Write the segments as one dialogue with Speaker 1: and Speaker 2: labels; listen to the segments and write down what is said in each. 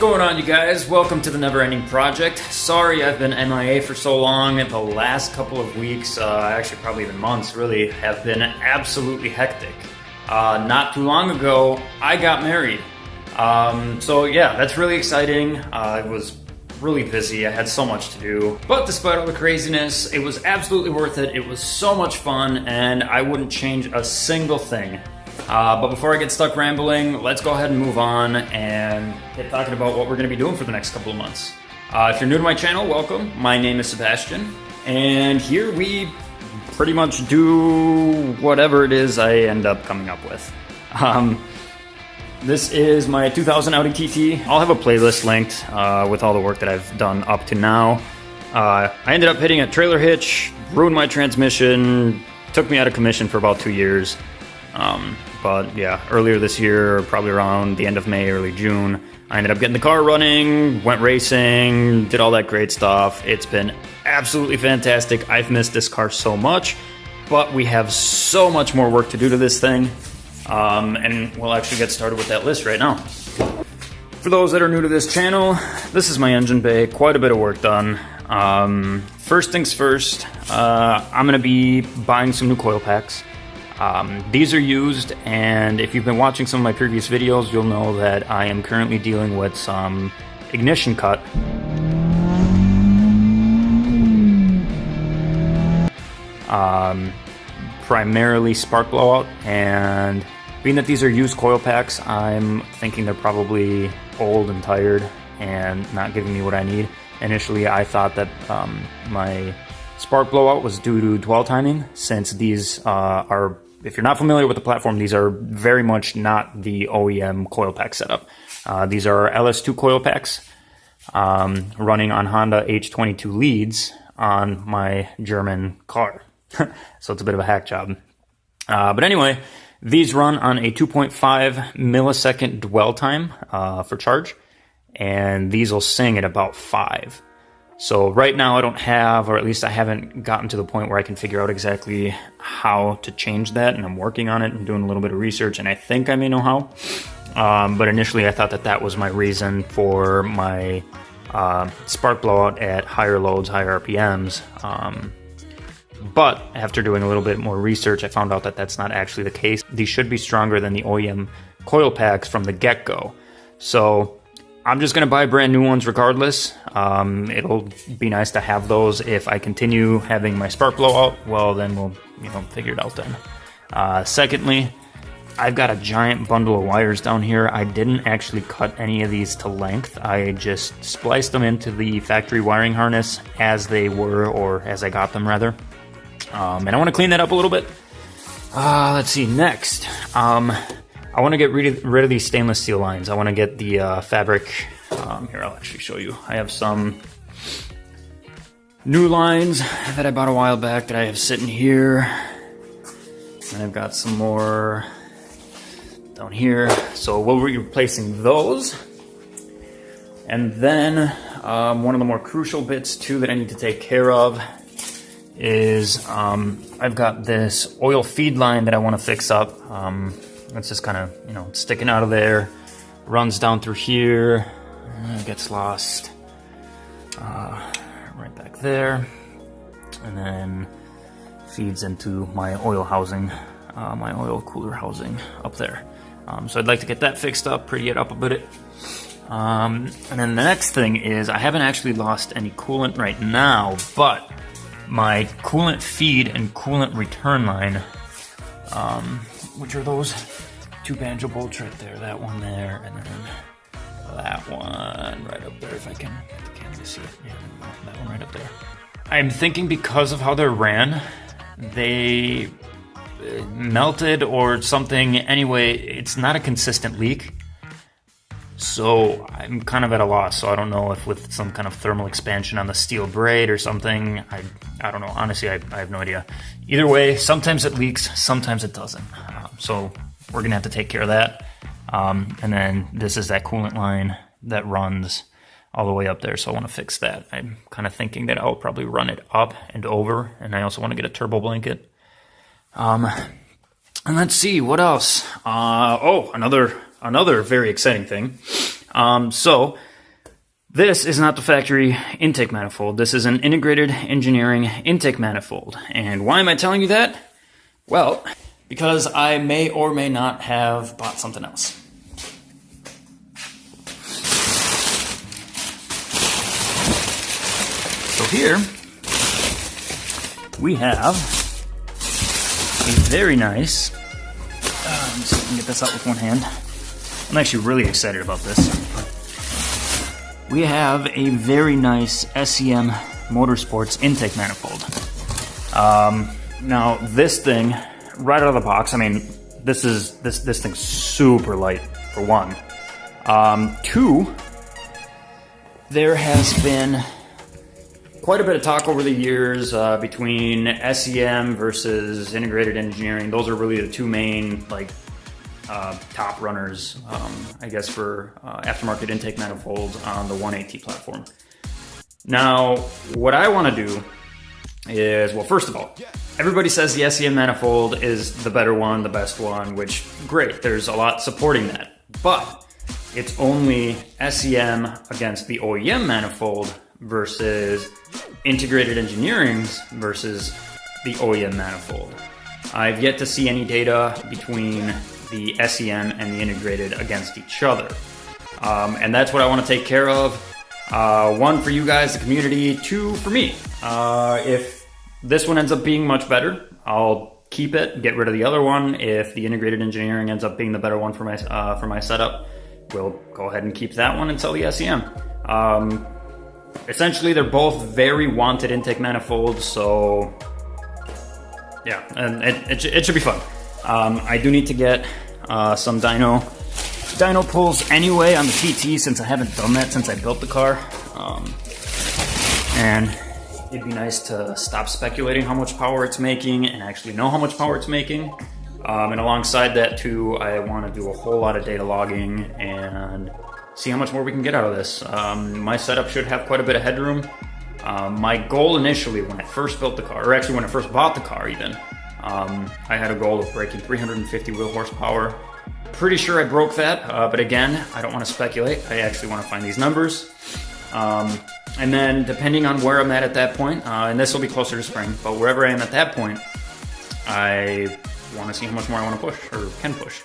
Speaker 1: going on, you guys? Welcome to the Neverending Project. Sorry I've been MIA for so long. The last couple of weeks, actually probably even months really, have been absolutely hectic. Not too long ago, I got married. So yeah, that's really exciting. I was really busy. I had so much to do. But despite all the craziness, it was absolutely worth it. It was so much fun, and I wouldn't change a single thing. But before I get stuck rambling, let's go ahead and move on and get talking about what we're going to be doing for the next couple of months. If you're new to my channel, welcome. My name is Sebastian, and here we pretty much do whatever it is I end up coming up with. This is my 2000 Audi TT. I'll have a playlist linked with all the work that I've done up to now. I ended up hitting a trailer hitch, ruined my transmission, took me out of commission for about 2 years. But yeah, earlier this year, probably around the end of May, early June, I ended up getting the car running, went racing, did all that great stuff. It's been absolutely fantastic. I've missed this car so much, but we have so much more work to do to this thing. And we'll actually get started with that list right now. For those that are new to this channel, this is my engine bay, quite a bit of work done. First things first, I'm gonna be buying some new coil packs. These are used, and if you've been watching some of my previous videos, you'll know that I am currently dealing with some ignition cut. Primarily spark blowout, and being that these are used coil packs, I'm thinking they're probably old and tired and not giving me what I need. Initially, I thought that my spark blowout was due to dwell timing, since these are, if you're not familiar with the platform, these are very much not the OEM coil pack setup. These are LS2 coil packs running on Honda H22 leads on my German car. So it's a bit of a hack job. But anyway, these run on a 2.5 millisecond dwell time for charge, and these will sing at about 5. So right now I don't have, or at least I haven't gotten to the point where I can figure out exactly how to change that, and I'm working on it and doing a little bit of research, and I think I may know how. But initially I thought that that was my reason for my spark blowout at higher loads, higher RPMs. But after doing a little bit more research, I found out that that's not actually the case. These should be stronger than the OEM coil packs from the get-go. So I'm just going to buy brand new ones regardless. It'll be nice to have those. If I continue having my spark blowout, well, then we'll figure it out then. Secondly, I've got a giant bundle of wires down here. I didn't actually cut any of these to length. I just spliced them into the factory wiring harness as they were, or as I got them rather. And I want to clean that up a little bit. Let's see, next. I want to get rid of these stainless steel lines. I want to get the fabric. Here, I'll actually show you. I have some new lines that I bought a while back that I have sitting here. And I've got some more down here. So we'll be replacing those. And then one of the more crucial bits too that I need to take care of is I've got this oil feed line that I want to fix up. It's just kind of, sticking out of there, runs down through here, gets lost right back there, and then feeds into my oil housing, my oil cooler housing up there. So I'd like to get that fixed up, pretty it up a bit. And then the next thing is I haven't actually lost any coolant right now, but my coolant feed and coolant return line, which are those two banjo bolts right there, that one there, and then that one right up there, if I can really see it. Yeah, that one right up there. I'm thinking because of how they're ran, they melted or something. Anyway, it's not a consistent leak. So I'm kind of at a loss. So I don't know if with some kind of thermal expansion on the steel braid or something. I don't know. Honestly, I have no idea. Either way, sometimes it leaks, sometimes it doesn't. So we're going to have to take care of that. And then this is that coolant line that runs all the way up there. So I want to fix that. I'm kind of thinking that I'll probably run it up and over. And I also want to get a turbo blanket. And let's see, what else? Oh, another very exciting thing. So This is not the factory intake manifold. This is an integrated engineering intake manifold. And why am I telling you that? Well, because I may or may not have bought something else. So here we have a very nice, let me see if I can get this out with one hand. I'm actually really excited about this. We have a very nice SEM Motorsports intake manifold. Now this thing, right out of the box, I mean, this thing's super light for one. Two, there has been quite a bit of talk over the years between SEM versus integrated engineering. Those are really the two main top runners, I guess, for aftermarket intake manifolds on the 180 platform. Now, what I want to do is, well, first of all, everybody says the SEM manifold is the better one, the best one, which, great, there's a lot supporting that. But it's only SEM against the OEM manifold versus integrated engineering's versus the OEM manifold. I've yet to see any data between the SEM and the integrated against each other. And that's what I want to take care of. One, for you guys, the community. Two, for me. If this one ends up being much better, I'll keep it, get rid of the other one. If the integrated engineering ends up being the better one for my setup, we'll go ahead and keep that one and sell the SEM. Essentially, they're both very wanted intake manifolds, so yeah, and it should be fun. I do need to get some dyno pulls anyway on the PT, since I haven't done that since I built the car. And it'd be nice to stop speculating how much power it's making and actually know how much power it's making. And alongside that too, I want to do a whole lot of data logging and see how much more we can get out of this. My setup should have quite a bit of headroom. My goal initially when I first built the car, or actually when I first bought the car even, I had a goal of breaking 350 wheel horsepower. Pretty sure I broke that, but again, I don't want to speculate. I actually want to find these numbers. And then depending on where I'm at that point, and this will be closer to spring, but wherever I am at that point, I want to see how much more I want to push, or can push.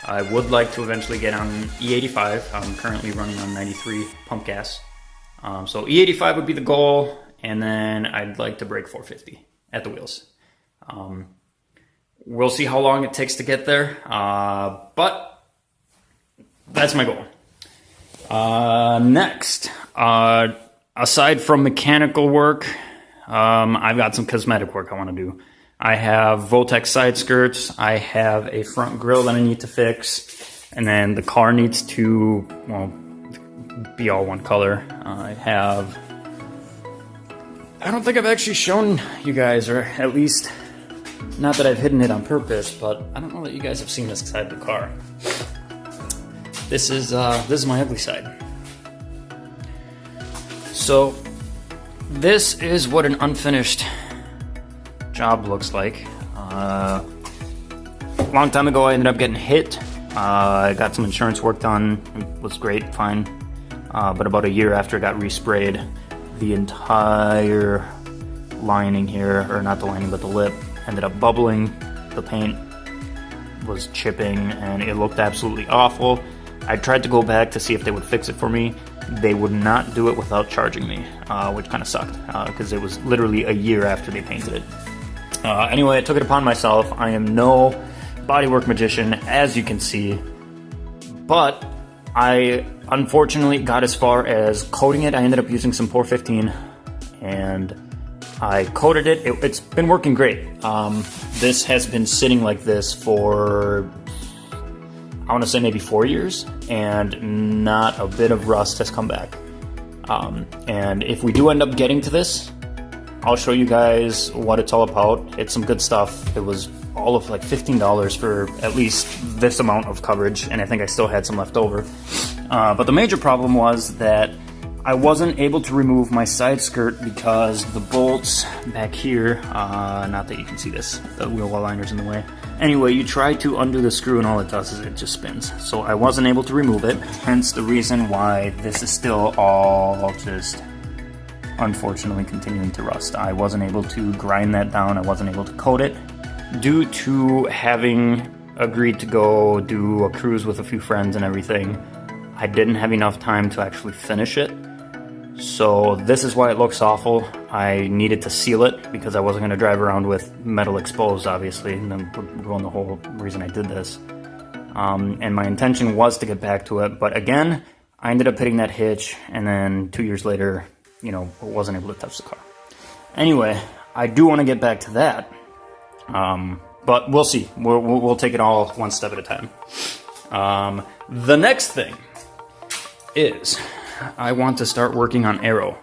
Speaker 1: I would like to eventually get on E85. I'm currently running on 93 pump gas. So E85 would be the goal, and then I'd like to break 450 at the wheels. We'll see how long it takes to get there, but that's my goal. Next, aside from mechanical work, I've got some cosmetic work I want to do. I have Voltex side skirts, I have a front grille that I need to fix, and then the car needs to, well, be all one color. I don't think I've actually shown you guys, or at least, not that I've hidden it on purpose, but I don't know that you guys have seen this side of the car. This is my ugly side. So, this is what an unfinished job looks like. A long time ago I ended up getting hit. I got some insurance work done. It was great, fine. But about a year after it got resprayed, the entire lining here, or not the lining but the lip, ended up bubbling. The paint was chipping and it looked absolutely awful. I tried to go back to see if they would fix it for me. They would not do it without charging me, which kind of sucked because it was literally a year after they painted it. Anyway, I took it upon myself. I am no bodywork magician, as you can see, but I unfortunately got as far as coating it. I ended up using some 415 and I coated it. It's been working great. This has been sitting like this for, I want to say maybe 4 years, and not a bit of rust has come back. And if we do end up getting to this, I'll show you guys what it's all about. It's some good stuff. It was all of like $15 for at least this amount of coverage, and I think I still had some left over. But the major problem was that I wasn't able to remove my side skirt because the bolts back here, not that you can see this, the wheel well liner's in the way. Anyway, you try to undo the screw and all it does is it just spins. So I wasn't able to remove it, hence the reason why this is still all just unfortunately continuing to rust. I wasn't able to grind that down, I wasn't able to coat it. Due to having agreed to go do a cruise with a few friends and everything, I didn't have enough time to actually finish it. So this is why it looks awful. I needed to seal it because I wasn't going to drive around with metal exposed, obviously, and then ruin the whole reason I did this. And my intention was to get back to it, but again, I ended up hitting that hitch, and then 2 years later, you know, wasn't able to touch the car. Anyway, I do want to get back to that, but we'll see. We'll take it all one step at a time. The next thing is I want to start working on aero.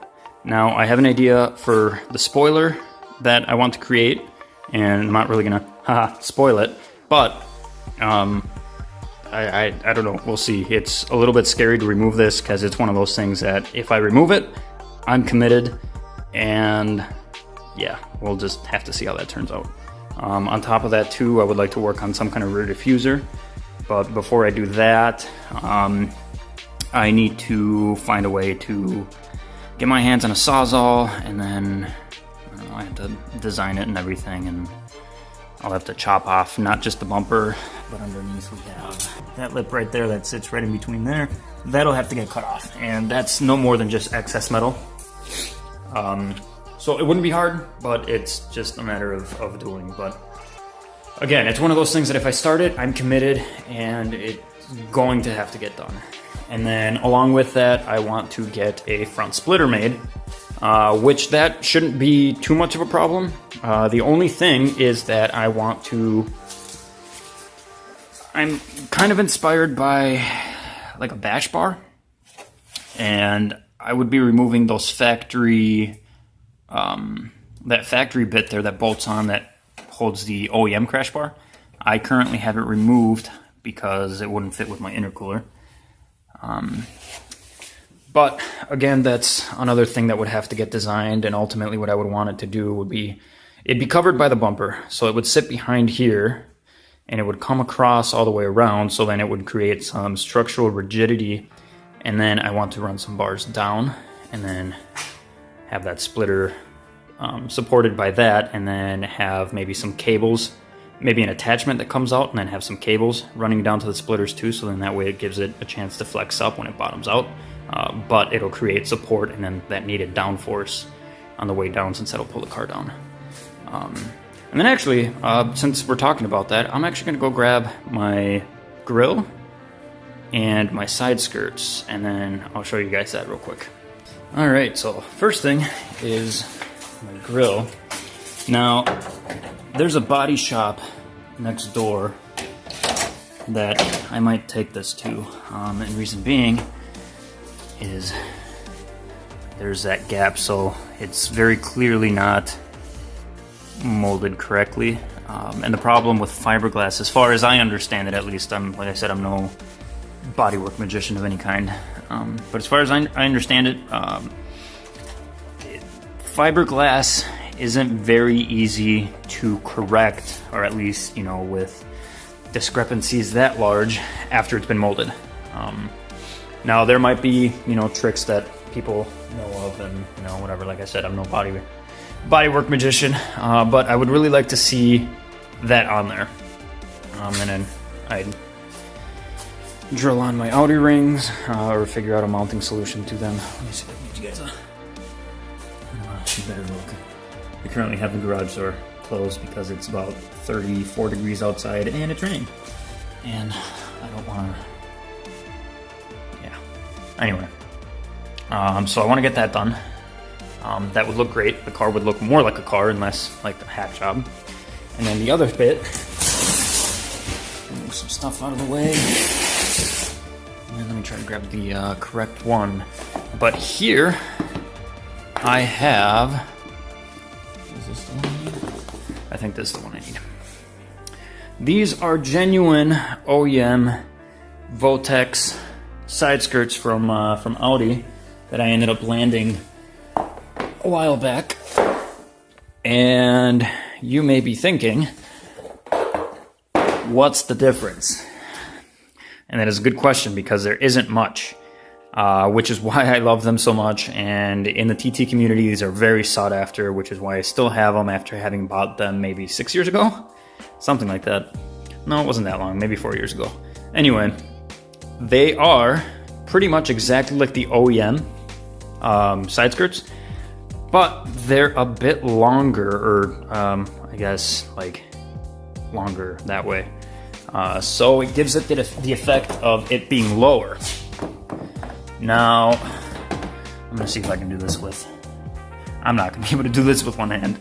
Speaker 1: Now, I have an idea for the spoiler that I want to create, and I'm not really gonna spoil it, but I don't know, we'll see. It's a little bit scary to remove this because it's one of those things that if I remove it, I'm committed, and yeah, we'll just have to see how that turns out. On top of that too, I would like to work on some kind of rear diffuser, but before I do that, I need to find a way to get my hands on a Sawzall, and then I don't know, I have to design it and everything, and I'll have to chop off not just the bumper, but underneath we have that lip right there that sits right in between there. That'll have to get cut off, and that's no more than just excess metal. So it wouldn't be hard, but it's just a matter of doing. But again, it's one of those things that if I start it, I'm committed, and it's going to have to get done. And then along with that, I want to get a front splitter made, which that shouldn't be too much of a problem. The only thing is that I'm kind of inspired by like a bash bar, and I would be removing those factory, that factory bit there that bolts on that holds the OEM crash bar. I currently have it removed because it wouldn't fit with my intercooler. But again, that's another thing that would have to get designed, and ultimately what I would want it to do would be, it'd be covered by the bumper, so it would sit behind here, and it would come across all the way around, so then it would create some structural rigidity, and then I want to run some bars down, and then have that splitter supported by that, and then have maybe some cables, maybe an attachment that comes out, and then have some cables running down to the splitters too, so then that way it gives it a chance to flex up when it bottoms out, but it'll create support and then that needed downforce on the way down, since that'll pull the car down. And then actually, since we're talking about that, I'm actually going to go grab my grill and my side skirts, and then I'll show you guys that real quick. Alright, so first thing is my grill. Now, there's a body shop next door that I might take this to, and reason being is there's that gap, so it's very clearly not molded correctly. And the problem with fiberglass, as far as I understand it at least, like I said, I'm no bodywork magician of any kind, but as far as I understand it, fiberglass isn't very easy to correct, or at least, you know, with discrepancies that large after it's been molded. Now there might be, you know, tricks that people know of, and you know, whatever. Like I said, I'm no bodywork magician, but I would really like to see that on there. And then I'd drill on my Audi rings, or figure out a mounting solution to them. Let me see if I can get you guys a better look. I currently have the garage door closed because it's about 34 degrees outside and it's raining. And I don't want to... Yeah. Anyway. So I want to get that done. That would look great. The car would look more like a car and less like a hack job. And then the other bit... Move some stuff out of the way. And let me try to grab the correct one. But here... I have... Is this the one I need? I think this is the one I need. These are genuine OEM Votex side skirts from Audi. that I ended up landing a while back. And you may be thinking, what's the difference? And that is a good question, because there isn't much, which is why I love them so much. And in the TT community, these are very sought after, which is why I still have them after having bought them maybe 6 years ago, something like that. No, it wasn't that long, maybe 4 years ago. Anyway, they are pretty much exactly like the OEM side skirts, but they're a bit longer, or I guess like longer that way. So it gives it the effect of it being lower. Now, I'm gonna see if I can do this with, I'm not gonna be able to do this with one hand.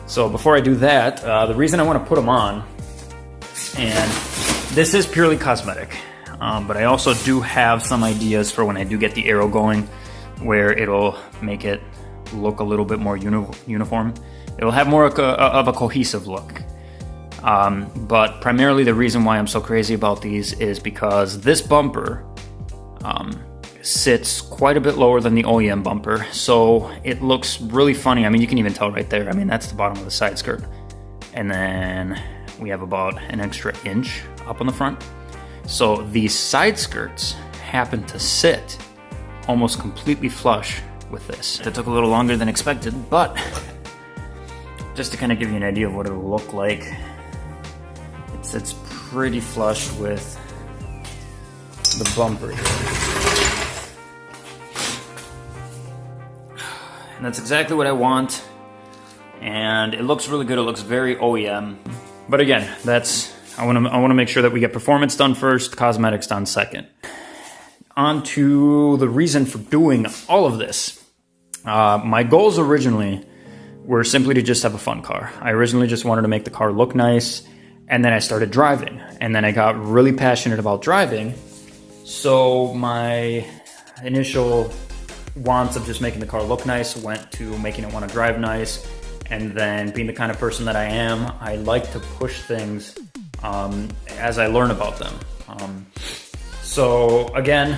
Speaker 1: So before I do that, the reason I wanna put them on, and this is purely cosmetic, but I also do have some ideas for when I do get the aero going, where it'll make it look a little bit more uniform. It'll have more of a cohesive look. But primarily the reason why I'm so crazy about these is because this bumper sits quite a bit lower than the OEM bumper, so it looks really funny. I mean, you can even tell right there. I mean, that's the bottom of the side skirt. And then we have about an extra inch up on the front. So these side skirts happen to sit almost completely flush with this. It took a little longer than expected, but just to kind of give you an idea of what it'll look like, it sits pretty flush with the bumper here. And that's exactly what I want. And it looks really good. It looks very OEM. But again, I want to make sure that we get performance done first, cosmetics done second. On to the reason for doing all of this. My goals originally were simply to just have a fun car. I originally just wanted to make the car look nice, and then I started driving, and then I got really passionate about driving. So my initial wants of just making the car look nice went to making it want to drive nice, and then being the kind of person that I am, I like to push things as I learn about them. So again,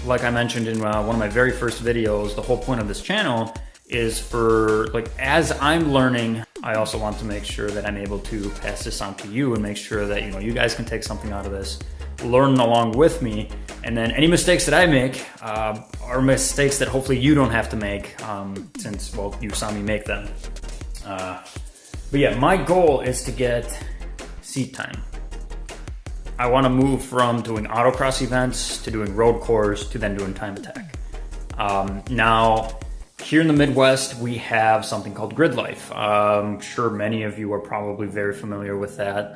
Speaker 1: like I mentioned in one of my very first videos, the whole point of this channel is for, like, as I'm learning, I also want to make sure that I'm able to pass this on to you and make sure that, you know, you guys can take something out of this, learn along with me, and then any mistakes that I make are mistakes that hopefully you don't have to make, since, well, you saw me make them. But yeah, my goal is to get seat time. I want to move from doing autocross events to doing road course to then doing time attack. Now, here in the Midwest, we have something called grid life. I'm sure many of you are probably very familiar with that.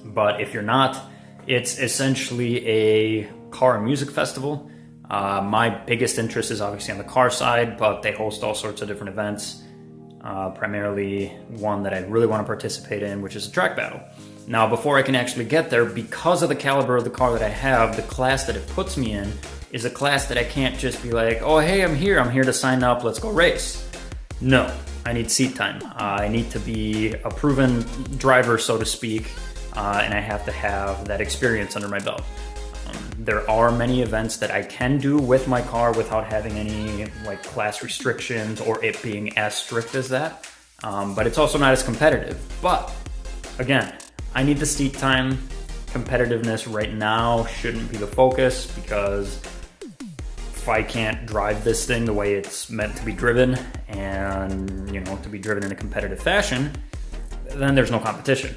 Speaker 1: But if you're not, it's essentially a car and music festival. My biggest interest is obviously on the car side, but they host all sorts of different events. Primarily one that I really want to participate in, which is a track battle. Now, before I can actually get there, because of the caliber of the car that I have, the class that it puts me in is a class that I can't just be like, oh, hey, I'm here to sign up, let's go race. No, I need seat time. I need to be a proven driver, so to speak, and I have to have that experience under my belt. There are many events that I can do with my car without having any like class restrictions or it being as strict as that, but it's also not as competitive. But again, I need the seat time. Competitiveness right now shouldn't be the focus, because if I can't drive this thing the way it's meant to be driven, and, you know, to be driven in a competitive fashion, then there's no competition.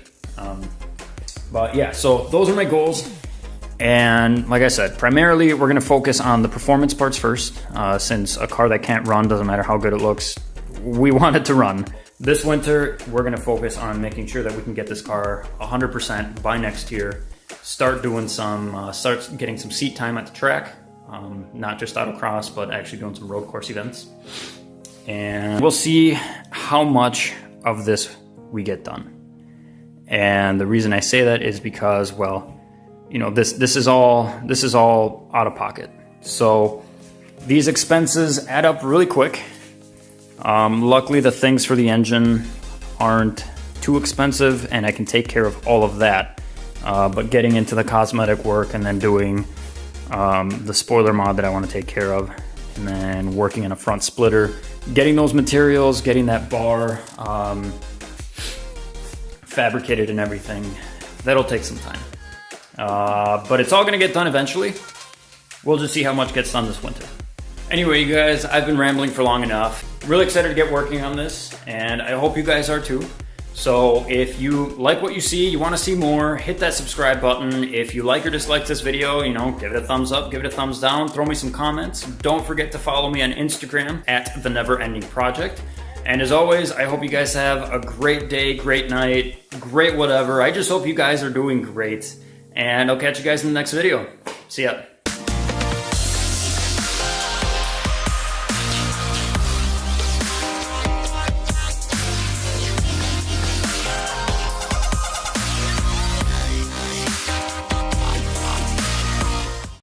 Speaker 1: But yeah, so those are my goals. And like I said, primarily we're gonna focus on the performance parts first, since a car that can't run, doesn't matter how good it looks, we want it to run. This winter, we're gonna focus on making sure that we can get this car 100% by next year, start getting some seat time at the track, not just autocross, but actually doing some road course events. And we'll see how much of this we get done. And the reason I say that is because, well, you know, this is all out of pocket. So these expenses add up really quick. Luckily, the things for the engine aren't too expensive, and I can take care of all of that. But getting into the cosmetic work and then doing the spoiler mod that I want to take care of, and then working on a front splitter, getting those materials, getting that bar fabricated and everything. That'll take some time. But it's all gonna get done eventually. We'll just see how much gets done this winter. Anyway, you guys, I've been rambling for long enough. Really excited to get working on this, and I hope you guys are too. So if you like what you see, you want to see more, hit that subscribe button. If you like or dislike this video, you know, give it a thumbs up, give it a thumbs down, throw me some comments. Don't forget to follow me on Instagram at The Neverending Project. And as always, I hope you guys have a great day, great night, great whatever. I just hope you guys are doing great. And I'll catch you guys in the next video. See ya.